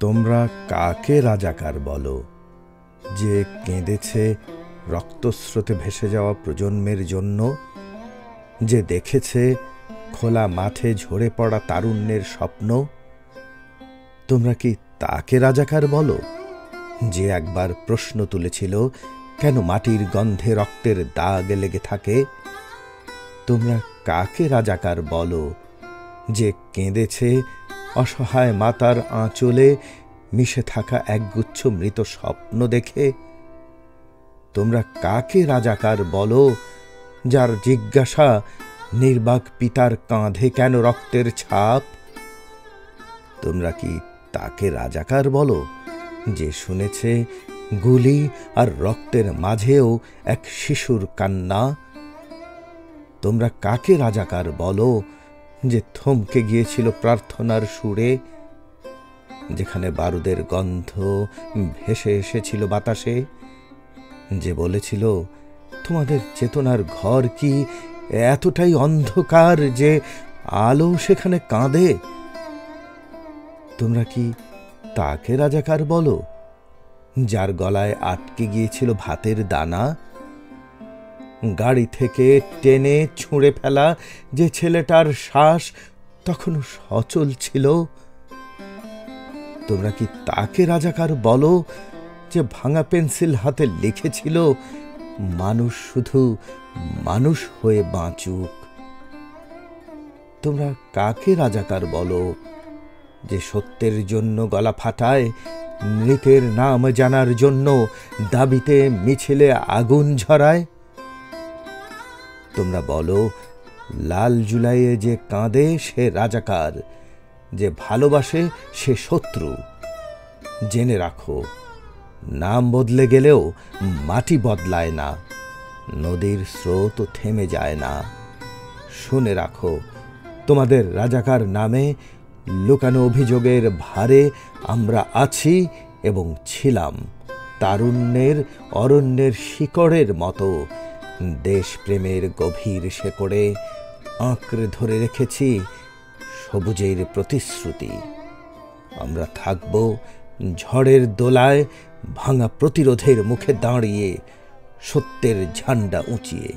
তোমরা কাকে রাজাকার বলো, যে কেঁদেছে রক্তস্রোতে ভেসে যাওয়া প্রজন্মের জন্য, যে দেখেছে খোলা মাঠে ঝরে পড়া তারুণ্যের স্বপ্ন? তোমরা কি তাকে রাজাকার বলো, যে একবার প্রশ্ন তুলেছিল কেন মাটির গন্ধে রক্তের দাগ লেগে থাকে? তোমরা কাকে রাজাকার বলো, যে কেঁদেছে অসহায় মাতার আঁচলে মিশে থাকা একগুচ্ছ মৃত স্বপ্ন দেখে? তোমরা কাকে রাজাকার বলো, যার জিজ্ঞাসা নির্বাক পিতার কাঁধে কেন রক্তের ছাপ? তোমরা কি তাকে রাজাকার বলো, যে শুনেছে গুলি আর রক্তের মাঝেও এক শিশুর কান্না? তোমরা কাকে রাজাকার বলো, যে থমকে গিয়েছিল প্রার্থনার সুরে, যেখানে বারুদের গন্ধ ভেসে এসেছিল বাতাসে, যে বলেছিল তোমাদের চেতনার ঘর কি এতটাই অন্ধকার যে আলো সেখানে কাঁদে? তোমরা কি তাকে রাজাকার বলো, যার গলায় আটকে গিয়েছিল ভাতের দানা? গাড়ি থেকে টেনে ছুঁড়ে ফেলা যে ছেলেটার শ্বাস তখনও সচল ছিল? তোমরা কি তাকে রাজাকার বলো, যে ভাঙা পেন্সিল হাতে লিখেছিল মানুষ শুধু মানুষ হয়ে বাঁচুক? তোমরা কাকে রাজাকার বলো, যে সত্যের জন্য গলা ফাটায়, মৃতের নাম জানার জন্য দাবিতে মিছিলে আগুন ঝরায়? তোমরা বলো লাল জুলাইয়ে যে কাঁদে সে রাজাকার, যে ভালোবাসে সে শত্রু। জেনে রাখো, নাম বদলে গেলেও মাটি বদলায় না, নদীর স্রোত থেমে যায় না। শুনে রাখো, তোমাদের রাজাকার নামে লুকানো অভিযোগের ভারে আমরা আছি এবং ছিলাম। তারুণ্যের অরণ্যের শিকড়ের মতো দেশপ্রেমের গভীর শেকড়ে আঁকড়ে ধরে রেখেছি সবুজের প্রতিশ্রুতি। আমরা থাকব ঝড়ের দোলায়, ভাঙা প্রতিরোধের মুখে দাঁড়িয়ে, সত্যের ঝান্ডা উঁচিয়ে।